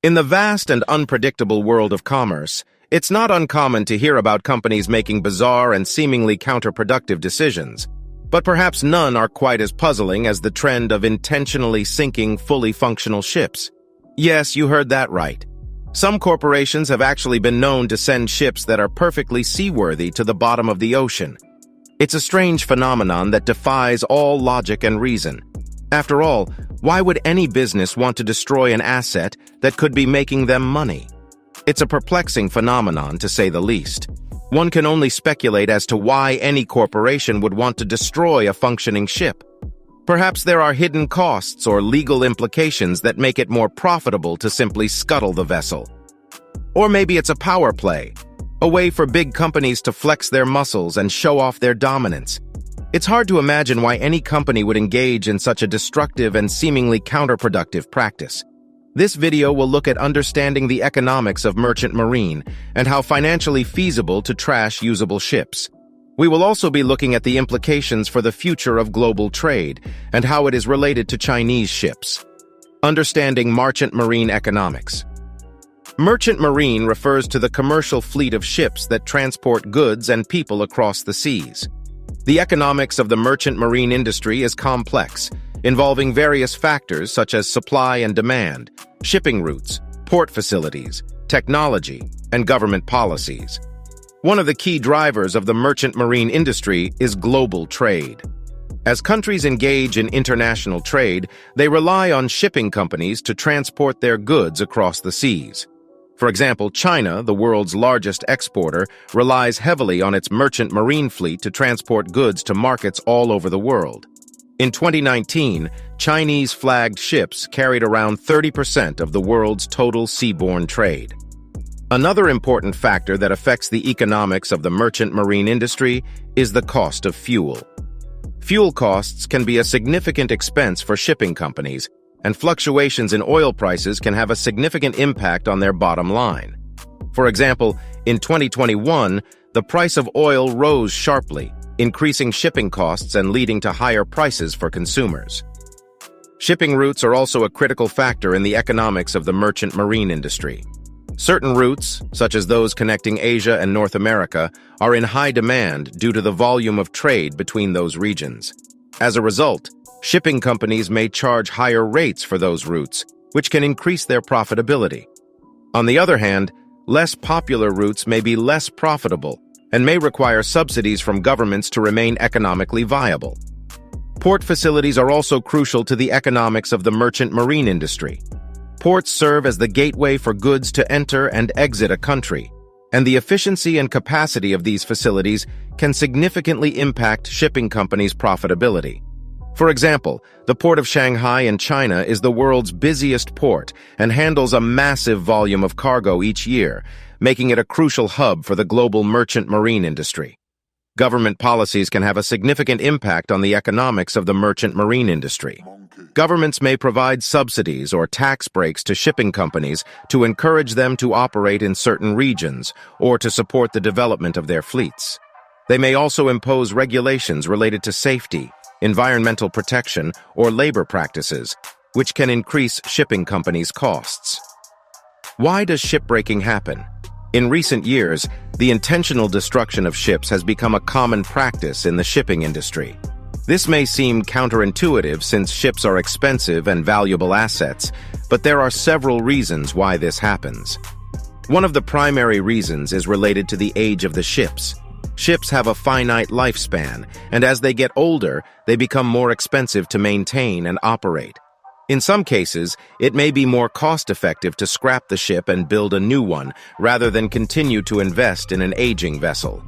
In the vast and unpredictable world of commerce, it's not uncommon to hear about companies making bizarre and seemingly counterproductive decisions. But perhaps none are quite as puzzling as the trend of intentionally sinking fully functional ships. Yes, you heard that right. Some corporations have actually been known to send ships that are perfectly seaworthy to the bottom of the ocean. It's a strange phenomenon that defies all logic and reason. After all, why would any business want to destroy an asset that could be making them money? It's a perplexing phenomenon, to say the least. One can only speculate as to why any corporation would want to destroy a functioning ship. Perhaps there are hidden costs or legal implications that make it more profitable to simply scuttle the vessel. Or maybe it's a power play, a way for big companies to flex their muscles and show off their dominance. It's hard to imagine why any company would engage in such a destructive and seemingly counterproductive practice. This video will look at understanding the economics of merchant marine and how financially feasible to trash usable ships. We will also be looking at the implications for the future of global trade and how it is related to Chinese ships. Understanding merchant marine economics. Merchant marine refers to the commercial fleet of ships that transport goods and people across the seas. The economics of the merchant marine industry is complex, involving various factors such as supply and demand, shipping routes, port facilities, technology, and government policies. One of the key drivers of the merchant marine industry is global trade. As countries engage in international trade, they rely on shipping companies to transport their goods across the seas. For example, China, the world's largest exporter, relies heavily on its merchant marine fleet to transport goods to markets all over the world. In 2019, Chinese-flagged ships carried around 30% of the world's total seaborne trade. Another important factor that affects the economics of the merchant marine industry is the cost of fuel. Fuel costs can be a significant expense for shipping companies, and fluctuations in oil prices can have a significant impact on their bottom line. For example, in 2021, the price of oil rose sharply, increasing shipping costs and leading to higher prices for consumers. Shipping routes are also a critical factor in the economics of the merchant marine industry. Certain routes, such as those connecting Asia and North America, are in high demand due to the volume of trade between those regions. As a result, shipping companies may charge higher rates for those routes, which can increase their profitability. On the other hand, less popular routes may be less profitable and may require subsidies from governments to remain economically viable. Port facilities are also crucial to the economics of the merchant marine industry. Ports serve as the gateway for goods to enter and exit a country, and the efficiency and capacity of these facilities can significantly impact shipping companies' profitability. For example, the port of Shanghai in China is the world's busiest port and handles a massive volume of cargo each year, making it a crucial hub for the global merchant marine industry. Government policies can have a significant impact on the economics of the merchant marine industry. Governments may provide subsidies or tax breaks to shipping companies to encourage them to operate in certain regions or to support the development of their fleets. They may also impose regulations related to safety, environmental protection, or labor practices, which can increase shipping companies' costs. Why does shipbreaking happen? In recent years, the intentional destruction of ships has become a common practice in the shipping industry. This may seem counterintuitive since ships are expensive and valuable assets, but there are several reasons why this happens. One of the primary reasons is related to the age of the ships. Ships have a finite lifespan, and as they get older, they become more expensive to maintain and operate. In some cases, it may be more cost-effective to scrap the ship and build a new one, rather than continue to invest in an aging vessel.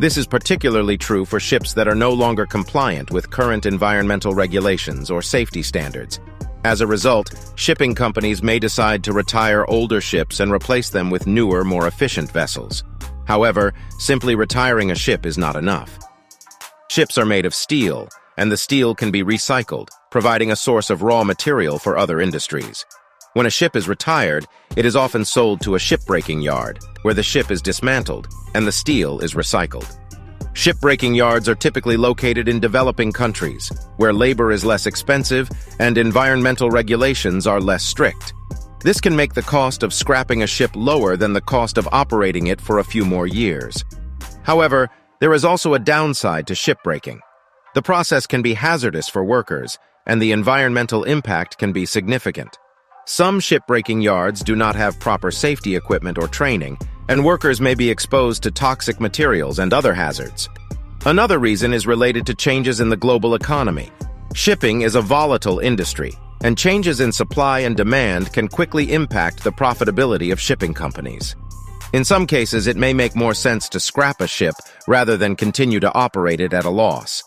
This is particularly true for ships that are no longer compliant with current environmental regulations or safety standards. As a result, shipping companies may decide to retire older ships and replace them with newer, more efficient vessels. However, simply retiring a ship is not enough. Ships are made of steel, and the steel can be recycled, providing a source of raw material for other industries. When a ship is retired, it is often sold to a shipbreaking yard, where the ship is dismantled and the steel is recycled. Shipbreaking yards are typically located in developing countries, where labor is less expensive and environmental regulations are less strict. This can make the cost of scrapping a ship lower than the cost of operating it for a few more years. However, there is also a downside to shipbreaking. The process can be hazardous for workers, and the environmental impact can be significant. Some shipbreaking yards do not have proper safety equipment or training, and workers may be exposed to toxic materials and other hazards. Another reason is related to changes in the global economy. Shipping is a volatile industry, and changes in supply and demand can quickly impact the profitability of shipping companies. In some cases, it may make more sense to scrap a ship rather than continue to operate it at a loss.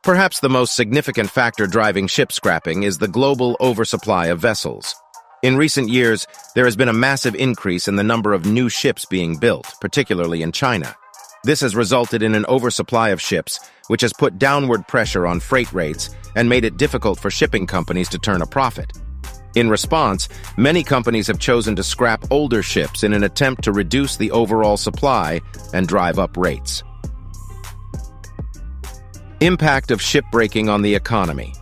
Perhaps the most significant factor driving ship scrapping is the global oversupply of vessels. In recent years, there has been a massive increase in the number of new ships being built, particularly in China. This has resulted in an oversupply of ships, which has put downward pressure on freight rates and made it difficult for shipping companies to turn a profit. In response, many companies have chosen to scrap older ships in an attempt to reduce the overall supply and drive up rates. Impact of shipbreaking on the economy.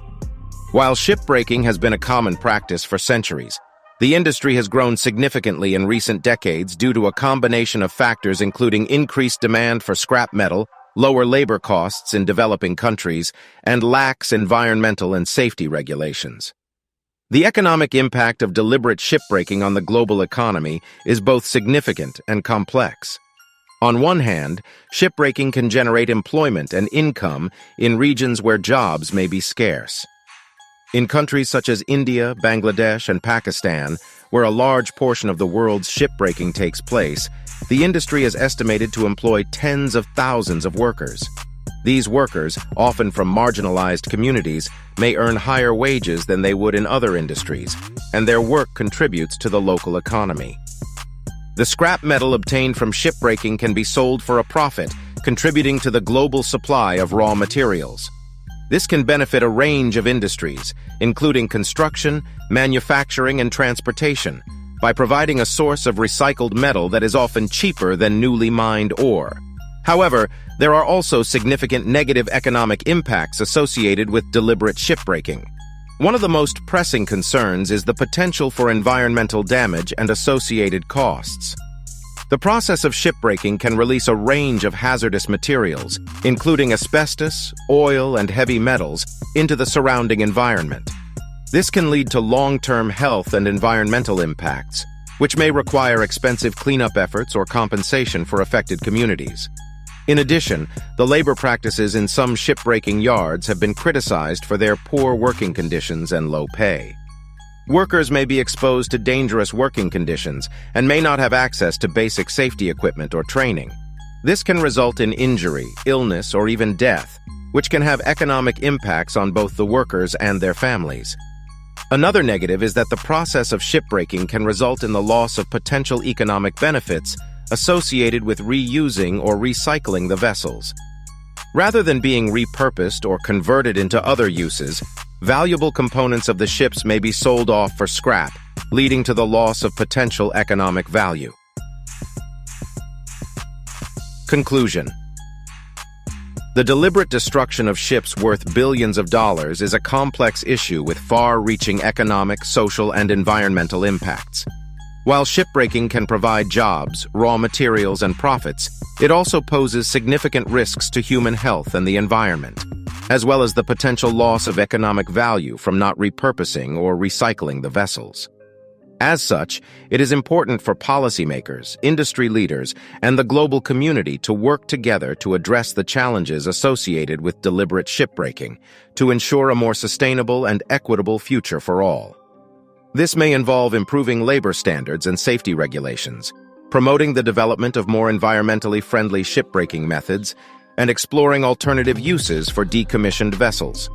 While shipbreaking has been a common practice for centuries, the industry has grown significantly in recent decades due to a combination of factors including increased demand for scrap metal, lower labor costs in developing countries, and lax environmental and safety regulations. The economic impact of deliberate shipbreaking on the global economy is both significant and complex. On one hand, shipbreaking can generate employment and income in regions where jobs may be scarce. In countries such as India, Bangladesh, and Pakistan, where a large portion of the world's shipbreaking takes place, the industry is estimated to employ tens of thousands of workers. These workers, often from marginalized communities, may earn higher wages than they would in other industries, and their work contributes to the local economy. The scrap metal obtained from shipbreaking can be sold for a profit, contributing to the global supply of raw materials. This can benefit a range of industries, including construction, manufacturing, and transportation, by providing a source of recycled metal that is often cheaper than newly mined ore. However, there are also significant negative economic impacts associated with deliberate shipbreaking. One of the most pressing concerns is the potential for environmental damage and associated costs. The process of shipbreaking can release a range of hazardous materials, including asbestos, oil, and heavy metals, into the surrounding environment. This can lead to long-term health and environmental impacts, which may require expensive cleanup efforts or compensation for affected communities. In addition, the labor practices in some shipbreaking yards have been criticized for their poor working conditions and low pay. Workers may be exposed to dangerous working conditions and may not have access to basic safety equipment or training. This can result in injury, illness, or even death, which can have economic impacts on both the workers and their families. Another negative is that the process of shipbreaking can result in the loss of potential economic benefits associated with reusing or recycling the vessels. Rather than being repurposed or converted into other uses, valuable components of the ships may be sold off for scrap, leading to the loss of potential economic value. Conclusion. The deliberate destruction of ships worth billions of dollars is a complex issue with far-reaching economic, social, and environmental impacts. While shipbreaking can provide jobs, raw materials, and profits, it also poses significant risks to human health and the environment, as well as the potential loss of economic value from not repurposing or recycling the vessels. As such, it is important for policymakers, industry leaders, and the global community to work together to address the challenges associated with deliberate shipbreaking, to ensure a more sustainable and equitable future for all. This may involve improving labor standards and safety regulations, promoting the development of more environmentally friendly shipbreaking methods, and exploring alternative uses for decommissioned vessels.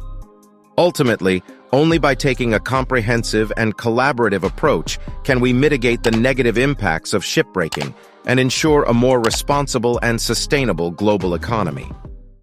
Ultimately, only by taking a comprehensive and collaborative approach can we mitigate the negative impacts of shipbreaking and ensure a more responsible and sustainable global economy.